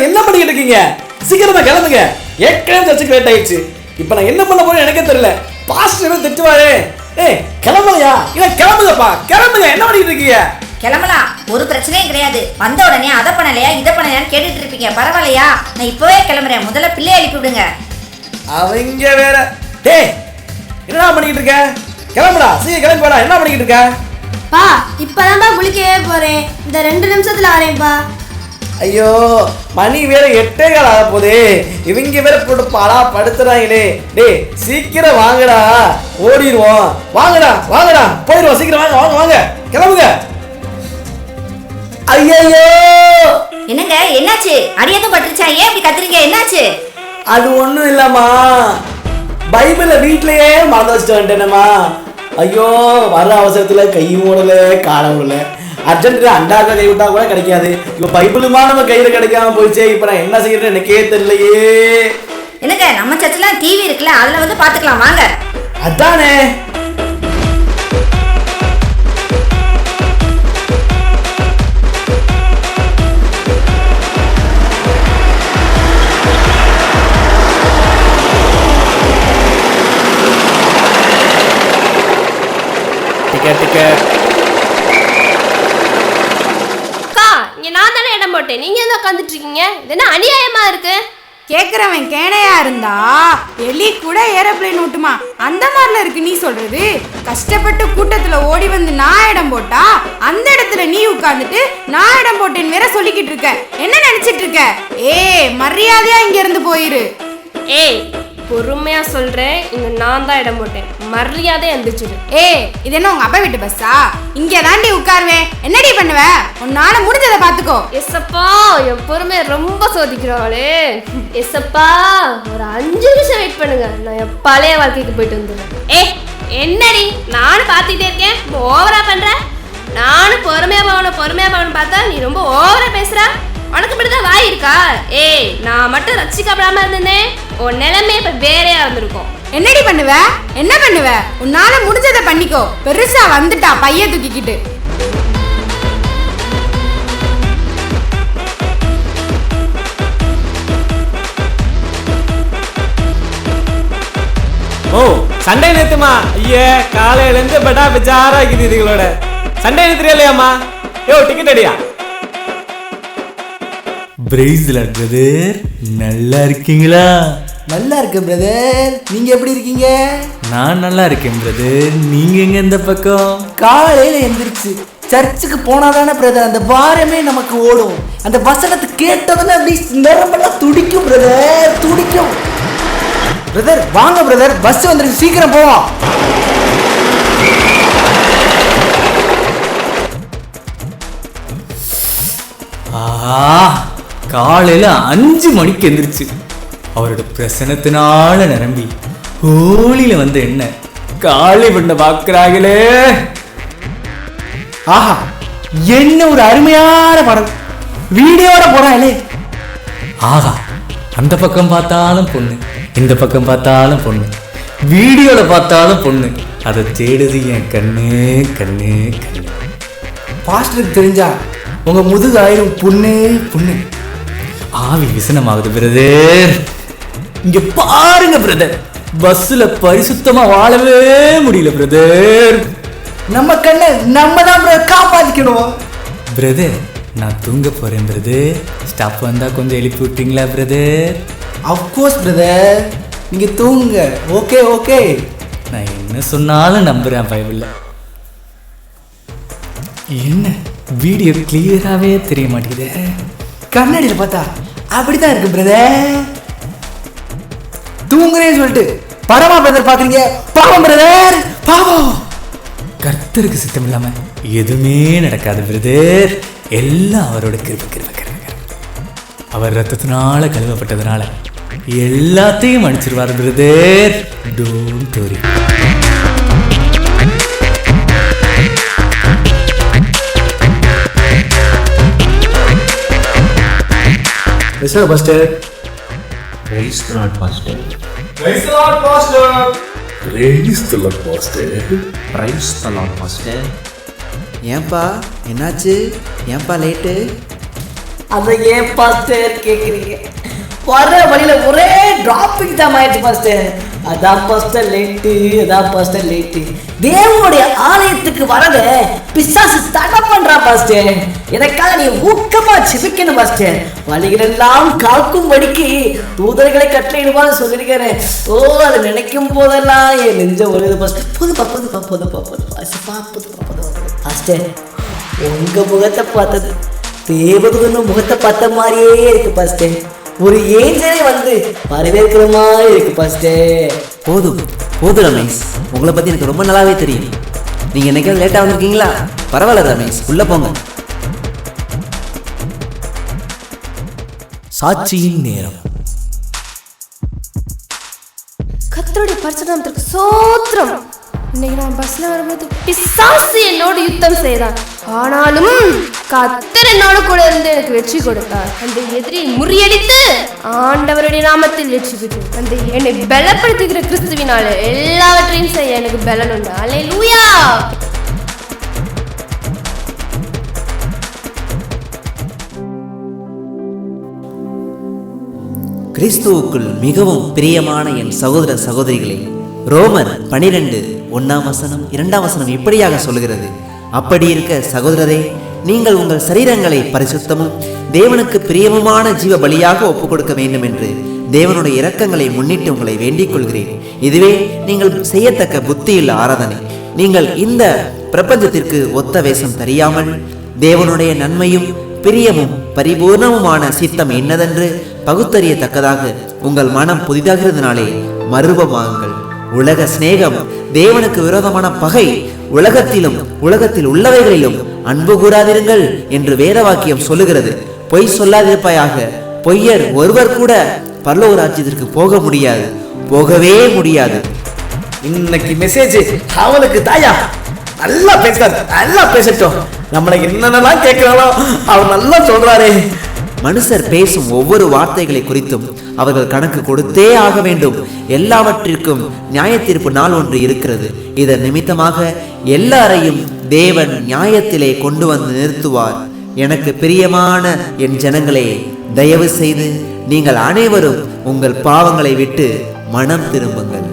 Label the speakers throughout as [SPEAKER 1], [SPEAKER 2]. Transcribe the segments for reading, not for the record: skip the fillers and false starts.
[SPEAKER 1] என்ன பண்ணிக்கிட்டு இருக்கீங்க? சீக்கிரமா கிளம்புங்க. ஏற்கனவே சர்ச்சுக்கு லேட் ஆயிடுச்சு. இப்போ நான் என்ன பண்ண போறேன்னு எனக்கே தெரியல. பாஸ்டர் திட்டுவாரு. கிளம்பலையா? இல்ல கிளம்புங்கப்பா, கிளம்புங்க. என்ன பண்ணிட்டு இருக்கீங்க?
[SPEAKER 2] கிளம்பலாம், ஒரு பிரச்சனையும் கிடையாது. வந்த உடனே அதை பண்ணலையா இதை பண்ணலையான்னு கேட்டுட்டு இருப்பீங்க. பரவாயில்லையா? நான் இப்பவே கிளம்புறேன். முதல்ல பிள்ளைய எழுப்பி விடுங்க.
[SPEAKER 1] அவங்க வேற. என்ன பண்ணிக்கிட்டு இருக்க? கிளம்புடா, சீக்கிரம் கிளம்பிடா. என்ன பண்ணிக்கிட்டு இருக்க?
[SPEAKER 3] பா இப்பதான்ப்பா குளிக்கவே போறேன். இந்த 2 நிமிஷத்துல வரேன்ப்பா.
[SPEAKER 1] ஐயோ, மணி வேற 8:15 ஆக போதே. இவங்க வேற போட்டு பாடா படுத்துறாங்களே. டேய் சீக்கிரம் வாங்கடா, ஓடிடுவோம். வாங்கடா வாங்கடா, போயிடுவோம். சீக்கிரம் வாங்க வாங்க வாங்க, கிளம்புங்க. ஐயோ
[SPEAKER 2] என்னங்க, என்னாச்சு? அடியதும் பட்டுருச்சா? ஏன் இப்படி கத்துறீங்க? என்னாச்சு?
[SPEAKER 1] அது ஒண்ணும் இல்லம்மா, பைபிளை வீட்லயே மறந்து வச்சுட்டு வந்துட்டேனம்மா. ஐயோ, வர அவசரத்துல கையும் ஓடல காலம் ஓடல. அர்ஜென்ட்ல அண்டாக்க கை விட்டா கூட கிடைக்காது. இப்ப பைபிளுமா நம்ம கையில கிடைக்காம போயிடுச்சே. இப்ப நான் என்ன செய்யறேன்னு எனக்கே தெரியலையே.
[SPEAKER 2] என்னங்க, நம்ம சர்ச்சில் டிவி இருக்குல்ல, அதுல வந்து பாத்துக்கலாம் வாங்க.
[SPEAKER 1] அதானே.
[SPEAKER 4] நான் தானே இடம் போட்டேன், நீங்க என்ன உட்காந்துட்டு இருக்கீங்க? இது என்ன அநியாயமா இருக்கு?
[SPEAKER 5] கேக்குறவன் கேனையா இருந்தா எலி கூட ஏரோப்ளேன் ஓட்டுமா? அந்த மாதிரில இருக்கு நீ சொல்றது. கஷ்டப்பட்டு கூட்டத்துல ஓடி வந்து நான் இடம் போட்டா அந்த இடத்துல நீ உட்கார்ந்துட்டு நான் இடம் போட்டேன்னு வேற சொல்லிக்கிட்டு இருக்க. என்ன நினைச்சிட்டு இருக்க? மரியாதையா இங்க இருந்து போயிரு.
[SPEAKER 4] பொறுமையா சொல்றேன், இங்க நான் தான் இடம் போட்டேன். மரியாதை எந்திரிச்சிடு.
[SPEAKER 5] இது என்ன உங்க அப்பா வீட்டு பஸ்ஸா? இங்க தாண்டி உட்காருவேன். என்னடி பண்ணுவ? உன்னால முடிஞ்சதை பாத்துக்கோ.
[SPEAKER 4] எஸ்ஸப்பா, என் பொறுமையை ரொம்ப சோதிக்கிறவளே. எஸ்ஸப்பா, ஒரு 5 நிமிஷம் வெயிட் பண்ணுங்க, நான் என் பழைய வாழ்க்கைக்கு போயிட்டு வந்துடுறேன். என்னடி நானும் பார்த்துட்டே இருக்கேன், ஓவரா பண்ற. நானும் பொறுமையா போகணும் பார்த்தா நீ ரொம்ப ஓவரா பேசுற. உனக்கு இப்படிதான் வாய் இருக்கா? நான் மட்டும் ரசிக்கப்படாம இருந்தேன், உன் நிலைமை இப்ப வேறையா இருந்திருக்கும்.
[SPEAKER 5] என்னடி பண்ணுவ? என்ன பண்ணுவ? உன்னால முடிஞ்சதை பண்ணிக்கோ. பெருசா வந்துட்டா பைய தூக்கிக்கிட்டு.
[SPEAKER 1] சண்டை நேத்துமா? ஐயே, காலையில இருந்து படா பெஜாரா இருக்குது இதுகளோட. சண்டை நேத்துறியா? டிக்கெட் அடியா?
[SPEAKER 6] பிரைஸ்ல பிரதர், நல்லா இருக்கீங்களா?
[SPEAKER 7] நல்லா இருக்கேன் பிரதர், நீங்க எப்படி இருக்கீங்க?
[SPEAKER 6] நான் நல்லா இருக்கேன் பிரதர். நீங்க எங்க இந்த பக்கம்?
[SPEAKER 7] காலையில எந்திரிச்சு சர்ச்சுக்கு போனாதானே பிரதர் அந்த வாரமே நமக்கு ஓடும். அந்த வசனத்தை கேட்டதுன்னு அப்படி நரம்பெல்லாம் துடிக்கும் பிரதர், துடிக்கும். பிரதர் வாங்க பிரதர், பஸ் வந்துருக்கு, சீக்கிரம் போவோம்.
[SPEAKER 6] காலையில 5 மணிக்கு எந்திரிச்சு அவரோட பிரசனத்தினால நிரம்பி ஹோலியில வந்து என்ன காலை பண்ண பாக்குறாங்களே.
[SPEAKER 7] ஆஹா, என்ன ஒரு அருமையான படம். வீடியோட போறாங்களே.
[SPEAKER 6] ஆஹா, அந்த பக்கம் பார்த்தாலும் பொண்ணு, இந்த பக்கம் பார்த்தாலும் பொண்ணு, வீடியோல பார்த்தாலும் பொண்ணு. அதை தேடுது என் கண்ணு கண்ணு கண்ணு.
[SPEAKER 7] பாஸ்டருக்கு தெரிஞ்சா உங்க முதுகு ஆயிரும் புண்ணு புண்ணு.
[SPEAKER 6] ஆவி விசனமாகுது பிரதர். இங்க பாருங்க பிரதர், பஸ்ல பரிசுத்தமா வாழவே முடியல பிரதர்.
[SPEAKER 7] நம்ம கண்ணை நம்ம தான் காப்பாத்திக்கணும்
[SPEAKER 6] பிரதர். நான் தூங்க போறேன் பிரதர். ஸ்டாப் வந்தா கொஞ்சம் எழுப்பி விட்டீங்களா பிரதர்?
[SPEAKER 7] அஃப்கோர்ஸ் பிரதர், நீங்க தூங்குங்க. Okay okay.
[SPEAKER 6] நான் என்ன சொன்னாலும் நம்புறேன் பைபிள்ல. என்ன வீடியோ கிளியராகவே தெரிய மாட்டேங்குது.
[SPEAKER 7] கண்ணாடியில் பார்த்தா அப்படிதான் இருக்கு பிரதர். தூங்குறேன்னு சொல்லிட்டு பரமா பிரதர் பாக்குறீங்க. பாவம் பிரதர், பாவம்.
[SPEAKER 6] கர்த்தருக்கு சித்தம் இல்லாம எதுவுமே நடக்காது பிரதர். எல்லாம் அவரோட கிருபை கிருபை கிருபை. அவர் ரத்தத்தினால கழுவப்பட்டதுனால எல்லாத்தையும் மன்னிச்சிருவார் brother. Don't worry.
[SPEAKER 1] Mr. Pastor.
[SPEAKER 8] Praise the Lord, Pastor.
[SPEAKER 1] Praise the Lord, Pastor.
[SPEAKER 8] Praise the Lord, Pastor. Praise the Lord, Pastor.
[SPEAKER 7] ஏன்பா என்னாச்சு? ஏன்பா லேட்டு?
[SPEAKER 1] அதை ஏன் பாஸ்டர் கேக்குறீங்க? வர வழியில ஒரே டிராபிக் தான் ஆயிடுச்சு பாஸ்டர். அதான் பாஸ்டர் லேட்டு. தேவனுடைய ஆலயத்துக்கு வரத பிசாசு தடை பண்றா பாஸ்டர். எனக்காக நீ ஊக்கமா சிபிக்கணும் பாஸ்டர். வழிகளெல்லாம் காக்கும்படிக்கு தூதர்களை கட்டளையிடுவான்னு சொல்லியிருக்கிறேன். ஓ, அதை நினைக்கும் போதெல்லாம் என் நெஞ்ச ஒரு பாஸ்டர். பாஸ்டர், உங்க முகத்தை பார்த்தது தேவதூதன் முகத்தை பார்த்த மாதிரியே இருக்கு பாஸ்டர். ஒரு ஏஞ்சலே வந்து வரவேற்கிற மாதிரி இருக்கு பாஸ்டர்.
[SPEAKER 7] போதும் ரமேஷ், உங்களை பத்தி எனக்கு ரொம்ப நல்லாவே தெரியும். நீங்க என்னைக்காவது லேட்டா வந்திருக்கீங்களா? பரவாயில்ல ரமேஷ், உள்ள போங்க.
[SPEAKER 6] சாட்சியின் நேரம்.
[SPEAKER 4] கர்த்தருடைய பரிசுத்தத்திற்கு ஸ்தோத்திரம். இன்னைக்கு நான் பஸ்ல வரும்போது பிசாசு என்னோட யுத்தம் செய்தான். ஆனாலும் கர்த்தர் என்னோட கூட இருந்து எனக்கு வெற்றி கொடுத்தார். அந்த எதிரியை முறியடித்து ஆண்டவருடைய நாமத்தில் வெற்றி பெற்றேன். அந்த என்னை பலப்படுத்துகிற கிறிஸ்துவினால எல்லாவற்றையும் செய்ய எனக்கு பலன் உண்டு. அல்லேலூயா.
[SPEAKER 7] கிறிஸ்துவுக்குள் மிகவும் பிரியமான என் சகோதர சகோதரிகளே, ரோமர் 12:1-2 இப்படியாக சொல்கிறது. அப்படி இருக்க சகோதரரே, நீங்கள் உங்கள் சரீரங்களை பரிசுத்தமும் தேவனுக்கு பிரியமுமான ஜீவ பலியாக ஒப்புக் கொடுக்க வேண்டும் என்று தேவனுடைய இரக்கங்களை முன்னிட்டு உங்களை வேண்டிக் கொள்கிறேன். இதுவே நீங்கள் செய்யத்தக்க புத்தியுள்ள ஆராதனை. நீங்கள் இந்த பிரபஞ்சத்திற்கு ஒத்த வேஷம் தெரியாமல் தேவனுடைய நன்மையும் பிரியமும் பரிபூர்ணமுமான சித்தம் என்னதென்று பகுத்தறியத்தக்கதாக உங்கள் மனம் புதிதாகிறதுனாலே மறுபமாகுங்கள். உலக சிநேகம் தேவனுக்கு விரோதமான பகை. உலகத்தில் உள்ளவைகளிலும் அன்பு கூறாதிருங்கள் என்று வேத வாக்கியம் சொல்லுகிறது. பொய் சொல்லாதிருப்பாயாக. பொய்யர் ஒருவர் கூட பரலோக ராஜ்யத்திற்கு போகவே முடியாது.
[SPEAKER 1] இன்னைக்கு மெசேஜ் அவனுக்கு தாயா நல்லா பேசட்டும். நம்மளை என்னென்னலாம் கேட்கிறானோ அவர் நல்லா சொல்றாரே.
[SPEAKER 7] மனுஷர் பேசும் ஒவ்வொரு வார்த்தைகளை குறித்தும் அவர்கள் கணக்கு கொடுத்தே ஆக வேண்டும். எல்லாவற்றிற்கும் நியாயத்தீர்ப்பு நாள் ஒன்று இருக்கிறது. இதன் நிமித்தமாக எல்லாரையும் தேவன் நியாயத்திலே கொண்டு வந்து நிறுத்துவார். எனக்கு பிரியமான என் ஜனங்களே, தயவு செய்து நீங்கள் அனைவரும் உங்கள் பாவங்களை விட்டு மனம் திரும்புங்கள்.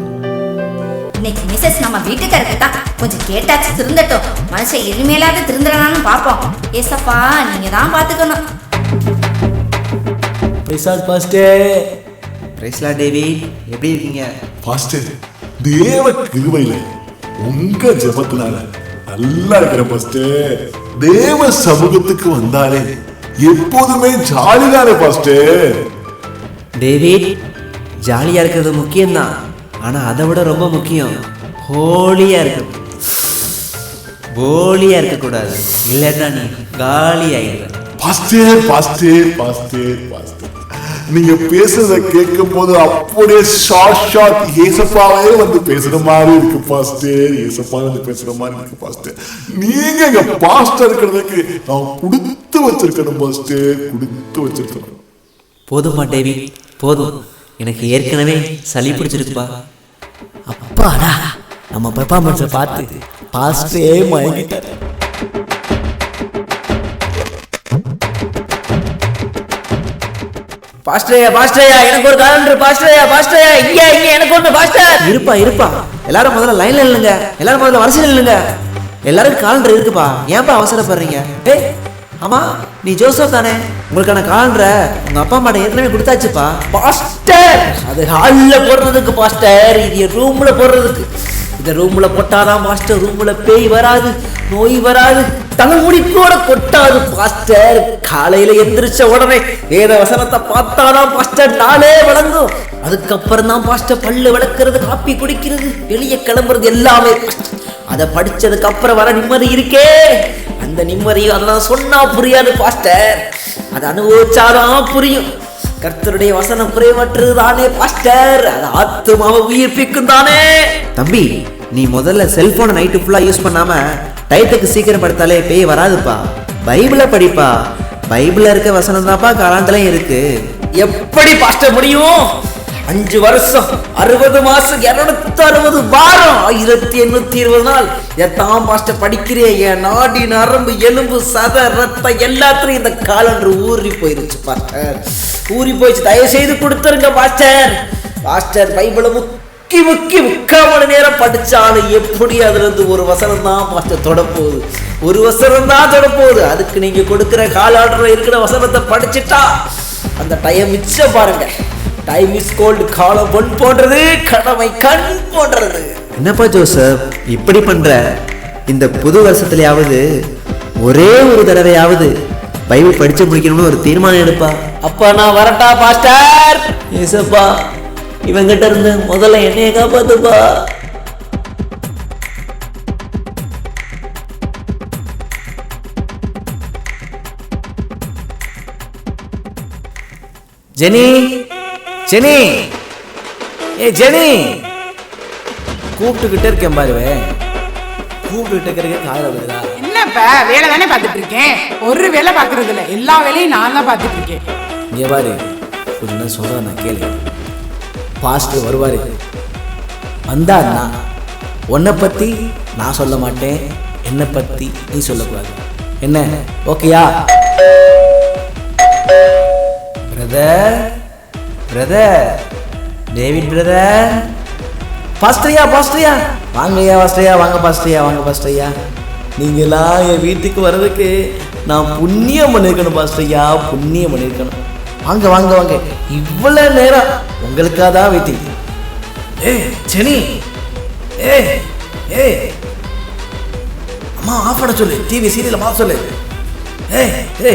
[SPEAKER 2] இன்னைக்கு மிஸ்ஸஸ் நம்ம வீட்டுக்காரருக்கு தான் கொஞ்சம் கேட்டாச்சு திருந்தட்டும். மனுஷன் இனிமேலாவது திருந்துறான்னு பார்ப்போம். ஏசப்பா, நீங்க தான் பார்த்துக்கணும்.
[SPEAKER 7] டேவிட், எப்படி இருக்கீங்க?
[SPEAKER 8] பாஸ்டர், தேவ கிருபையில உங்க ஜெபத்தினால நல்லா இருக்கிற பாஸ்டர். தேவ சமூகத்துக்கு வந்தாலே எப்போதுமே ஜாலிதானே பாஸ்டர்.
[SPEAKER 7] டேவிட், ஜாலியா இருக்கிறது முக்கியம்தான். ஆனா அதை விட ரொம்ப முக்கியம் ஹோலியா இருக்கக்கூடாது. இல்லைன்னா நீ காலி ஆயிடுற.
[SPEAKER 8] நீங்க பேசுறத கேட்கும் போது அப்படியே ஷார்ட் ஏசப்பாவே வந்து பேசுற மாதிரி இருக்கு பாஸ்டர். ஏசப்பா வந்து பேசுற மாதிரி இருக்கு பாஸ்டர். நீங்க எங்க பாஸ்டர் இருக்கிறதுக்கு நான் கொடுத்து வச்சிருக்கணும் பாஸ்டர், கொடுத்து வச்சிருக்கணும்.
[SPEAKER 7] போதுமா டேவிட், போதும். எனக்கு ஏற்கனவே சளி பிடிச்சிருக்குப்பா.
[SPEAKER 1] அப்பாடா, நம்ம பெர்ஃபார்மன்ஸை பார்த்து பாஸ்டரே மயங்கிட்டார். பாஸ்டரையா எனக்கு ஒரு காலண்டர். பாஸ்டரையா இங்க எனக்கு ஒண்ணு. பாஸ்டர்
[SPEAKER 7] இருப்பா. எல்லாரும் முதல்ல லைன்ல இல்லைங்க. எல்லாரும் முதல்ல வரிசையில் இல்லைங்க. எல்லாரும் காலண்டர் இருக்குப்பா. ஏன்பா அவசரப்படுறீங்க? ஆமா, நீ ஜோசப் தானே? உங்களுக்கான காலண்டரை உங்க அப்பா அம்மாட்ட ஏற்கனவே கொடுத்தாச்சுப்பா.
[SPEAKER 1] பாஸ்டர், அது ஹால்ல போடுறதுக்கு பாஸ்டர், இது ரூம்ல போடுறதுக்கு. இந்த ரூம்ல போட்டாதான் பாஸ்டர் ரூம்ல பேய் வராது, நோய் வராது, தலைமுடி கூட கொட்டாது பாஸ்டர். காலையில எந்திரிச்ச உடனே வேத வசனத்தை பார்த்தாதான் பாஸ்டர் நாளே வழங்கும். அதுக்கப்புறம் தான் பாஸ்டர் பல்லு விளக்குறது, காப்பி குடிக்கிறது, வெளியே கிளம்புறது எல்லாமே. அதை படிச்சதுக்கு அப்புறம் வர நிம்மதி இருக்கே, அந்த நிம்மதியும் அதெல்லாம் சொன்னா புரியாது பாஸ்டர். அதை அனுபவிச்சாதான் புரியும். கர்த்தருடைய வசனம் குறைவற்றது தானே பாஸ்டர், அது ஆத்துமாவை உயிர்ப்பிக்கும் தானே.
[SPEAKER 7] தம்பி, நீ முதல்ல செல்போனை நைட்டு ஃபுல்லா யூஸ் பண்ணாம டயத்துக்கு சீக்கிரம் படுத்தாலே பேய் வராதுப்பா. பைபிளை படிப்பா. பைபிள்ல இருக்க வசனம் தான்ப்பா காலாண்டலையும் இருக்கு.
[SPEAKER 1] எப்படி பாஸ்டர் முடியும்? 5 வருஷம் 60 மாசம் 260 வாரம் 1820 நாள் எத்தாம் பாஸ்டர் படிக்கிறேன். என் நாடி நரம்பு எலும்பு சத ரத்தம் எல்லாத்துலயும் இந்த காலண்டர் ஊறி போயிருச்சு பாஸ்டர், ஊறி போயிடுச்சு. தயவு செய்து கொடுத்துருங்க பாஸ்டர். பாஸ்டர் பைபிளை முக்கி 3 மணி நேரம் படிச்சாலும் எப்படி அதுல இருந்து ஒரு வசனம் தான் பாஸ்டர் தொடப்போகுது, ஒரு வசனம் தான் தொடப்போகுது. அதுக்கு நீங்க கொடுக்குற காலாண்டர்ல இருக்கிற வசனத்தை படிச்சுட்டா அந்த டைம் மிச்சம் பாருங்க. டைம் இஸ் கோல்டு, காலம் பொன் போன்றது, கடமை கண் போன்றது.
[SPEAKER 7] என்னப்பா ஜோசப் இப்படி பண்ற? இந்த புது வருஷத்துலயாவது ஒரே ஒரு தடவையாவது பைபிள் படிச்சு முடிக்கணும்னு ஒரு தீர்மானம் எடுப்பா.
[SPEAKER 1] அப்பா நான் வரட்டா பாஸ்டர்? ஏசப்பா இவங்கிட்ட இருந்து முதல்ல என்னைய காப்பாத்துப்பா. ஜெனி, ஜெனி, ஏ ஜெனி, கூப்பிட்டுக்கிட்டே இருக்கேன் பாருவே, கூப்பிட்டுக்கிட்டே இருக்க காதல வருதா?
[SPEAKER 5] என்னப்பா வேலை தானே பார்த்துட்டு இருக்கேன், ஒரு வேலை பார்க்கறது இல்லை, எல்லா வேலையும் நான் தான் பார்த்துட்டு இருக்கேன்.
[SPEAKER 1] இங்கே பாரு, கொஞ்சம் என்ன சொல்கிறேன் நான் கேளு. பாஸ்டர் வருவார், வந்தாருன்னா உன்னை பற்றி நான் சொல்ல மாட்டேன், என்னை பற்றி நீ சொல்லக்கூடாது. என்ன ஓகேயா? பிரதர், பிரதர், டேவிட் பிரதர், பாஸ்டரியா, பாஸ்டரியா, வாங்கய்யா, பாஸ்டரியா, வாங்க பாஸ்டரியா, வாங்க பாஸ்டரியா. நீங்களாம் என் வீட்டுக்கு வர்றதுக்கு நான் புண்ணியம் பண்ணியிருக்கணும் பாஸ்டரியா, புண்ணியம் பண்ணியிருக்கணும். வாங்க வாங்க வாங்க, இவ்வளோ நேரம் உங்களுக்காக தான் வெயிட்டிங். ஏ ஜெனி, ஏ ஏ அம்மா ஆஃப் பண்ண சொல்லு, டிவி சீரியலை மாற்ற சொல்லு. ஏ ஏ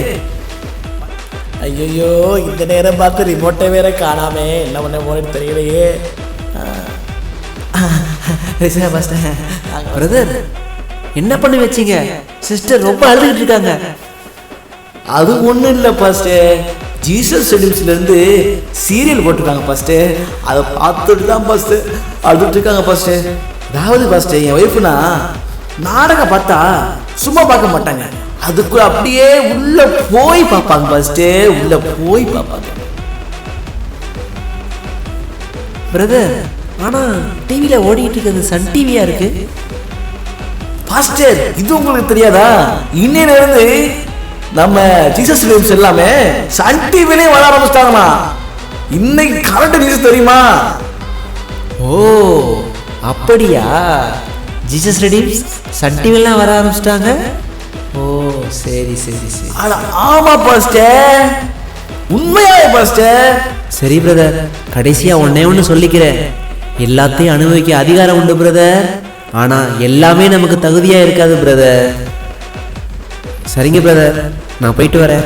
[SPEAKER 1] ஐயோ, இந்த நேரம் பார்த்து ரிமோட்டை வேற காணாமே, என்ன பண்ண போறேன்னு தெரியலையே.
[SPEAKER 7] பிரதர் என்ன பண்ணி வச்சீங்க? சிஸ்டர் ரொம்ப அழுதுகிட்டு இருக்காங்க.
[SPEAKER 1] அது ஒன்றும் இல்லை பாஸ்டர், ஜீசஸ் ரெடிம்ஸ்ல இருந்து சீரியல் போட்டிருக்காங்க பாஸ்டர், அதை பார்த்துட்டு தான் பாஸ்டர் அழுதுட்டு இருக்காங்க பாஸ்டர். அதாவது பாஸ்டர் என் ஒய்ஃப்னா நாடகம் பார்த்தா சும்மா பார்க்க மாட்டாங்க, அதுக்குள்ள அப்படியே உள்ள போய் பார்ப்பாங்க பாஸ்டர், உள்ள போய் பார்ப்பாங்க.
[SPEAKER 7] பிரதர் ஆனா டிவியில ஓடிட்டு இருக்கிறது சன் டிவியா இருக்கு
[SPEAKER 1] பாஸ்டர். இது உங்களுக்கு தெரியாதா? இன்னையில இருந்து நம்ம ஜீசஸ் ஃபிலிம்ஸ் எல்லாமே சன் டிவிலே வர ஆரம்பிச்சிட்டாங்கம்மா. இன்னைக்கு கரண்ட் நியூஸ் தெரியுமா?
[SPEAKER 7] ஓ அப்படியா? ஜீசஸ் ரெடிம்ஸ் சன் டிவிலாம் வர ஆரம்பிச்சிட்டாங்க. ஓ சரி சரி சரி.
[SPEAKER 1] அட ஆமா பாஸ்டர், உண்மையாவே பாஸ்டர்.
[SPEAKER 7] சரி பிரதர், கடைசியா ஒண்ணு சொல்லிக்கிறேன். எல்லாத்தையும் அனுபவிக்க அதிகாரம் உண்டு பிரதர், ஆனா எல்லாமே நமக்கு தகுதியா இருக்காது பிரதர். சரிங்க பிரதர், நான் போயிட்டு வரேன்.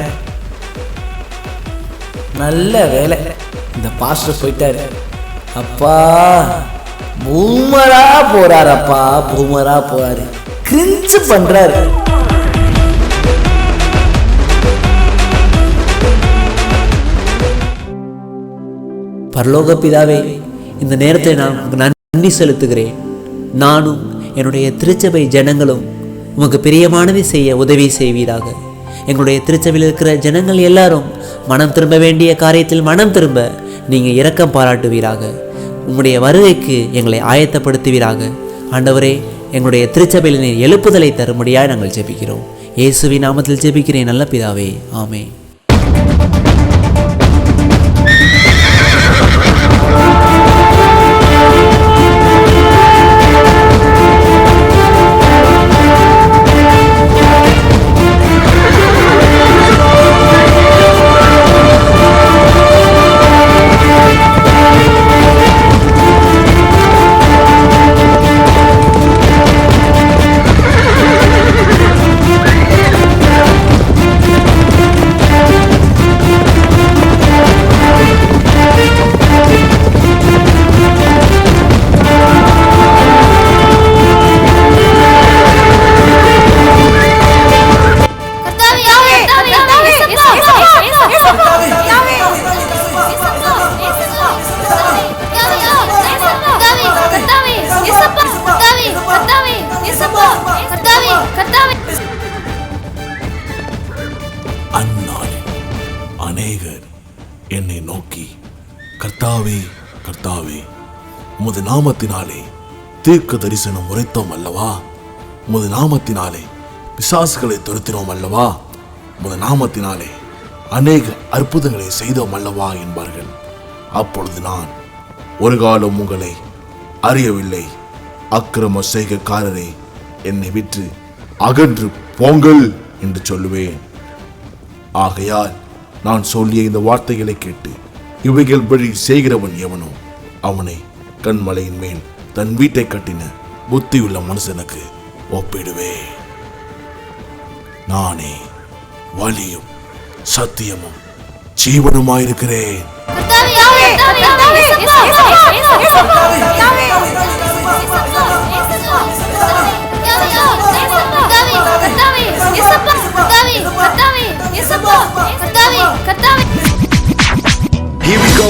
[SPEAKER 1] நல்ல வேலை இந்த பாஸ்டர் போயிட்டாரு. அப்பா பூமரா போறாரு, அப்பா பூமரா போறாரு, கிரிஞ்சு பண்றாரு.
[SPEAKER 7] பரலோக பிதாவே, இந்த நேரத்தை நான் நன்றி செலுத்துகிறேன். நானும் என்னுடைய திருச்சபை ஜனங்களும் உமக்கு பிரியமானதை செய்ய உதவி செய்வீராக. எங்களுடைய திருச்சபையில் இருக்கிற ஜனங்கள் எல்லாரும் மனம் திரும்ப வேண்டிய காரியத்தில் மனம் திரும்ப நீங்கள் இரக்கம் பாராட்டுவீராக. உங்களுடைய வருகைக்கு எங்களை ஆயத்தப்படுத்துவீராக. ஆண்டவரே, எங்களுடைய திருச்சபையில் நீர் எழுப்புதலை தரும்படியாக நாங்கள் ஜெபிக்கிறோம். இயேசுவின் நாமத்தில் ஜெபிக்கிறேன் நல்ல பிதாவே, ஆமென்.
[SPEAKER 8] அந்நாளில் அநேகர் என்னை நோக்கி, கர்த்தாவே கர்த்தாவே, உமது நாமத்தினாலே தீர்க்க தரிசனம் உரைத்தோம் அல்லவா? உமது நாமத்தினாலே பிசாசுகளை துரத்தினோம் அல்லவா? உமது நாமத்தினாலே அநேக அற்புதங்களை செய்தோம் அல்லவா என்பார்கள். அப்பொழுது நான் ஒரு காலம் உங்களை அறியவில்லை, அக்கிரம செய்கைக்காரரே, என்னை விட்டு அகன்று போங்கள் என்று சொல்லுவேன். ஆகையால் நான் சொல்லிய இந்த வார்த்தைகளை கேட்டு இவைகள் வழி செய்கிறவன் எவனோ அவனை கண்மலையின் மேல் தன் வீட்டை கட்டின புத்தியுள்ள மனுஷனுக்கு ஒப்பிடுவேன். நானே வழியும் சத்தியமும் ஜீவனுமாயிருக்கிறேன். Here we go.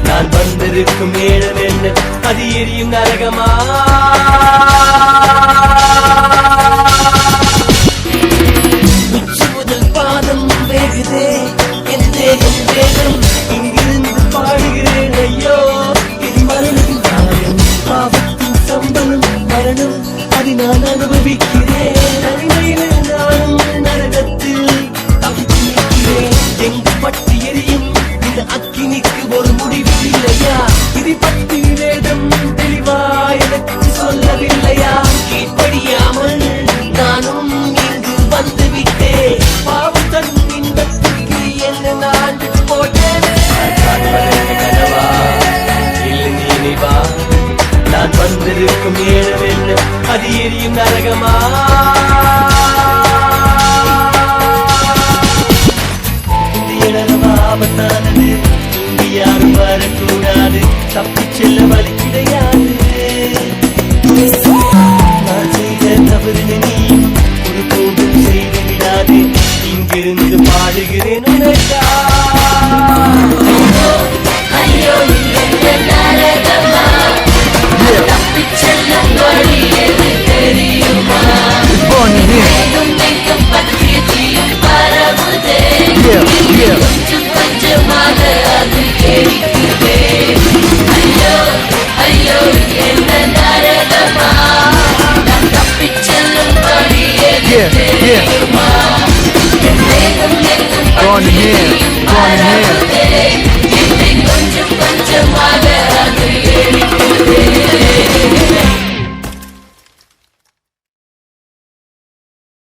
[SPEAKER 9] நான் வந்திருக்கும் நேரம் என்ன, அது எரியும் நரகமா? உச்சி முதல் பாதம் வேகுதே என் தேகம் வேகம், இங்கிருந்து பாடுகிறேன் ஐயோ இது மரணம் காயம். பாவத்தின் சம்பளம் மரணம், அதை நான் அனுபவிக்கிறேன். தனிமையில் நானும் நரகத்தில் தவித்து நிற்கிறேன். எங்கு பட்டு எரியும் இந்த அக்கினிக்கு ஒரு முடிவு இல்லையா? இதை பற்றி வேதம் தெளிவா எனக்கு சொல்லவில்லையா? கீழ்ப்படியாமல் நானும் இங்கு வந்து விட்டேன். பாவம் தரும் இன்பத்துக்கு என்ன நான் விட்டு போட்டேன். இல்லை நினைவா, நான் வந்திருக்கும் நேரம் என்ன, அது எரியும் நரகமா?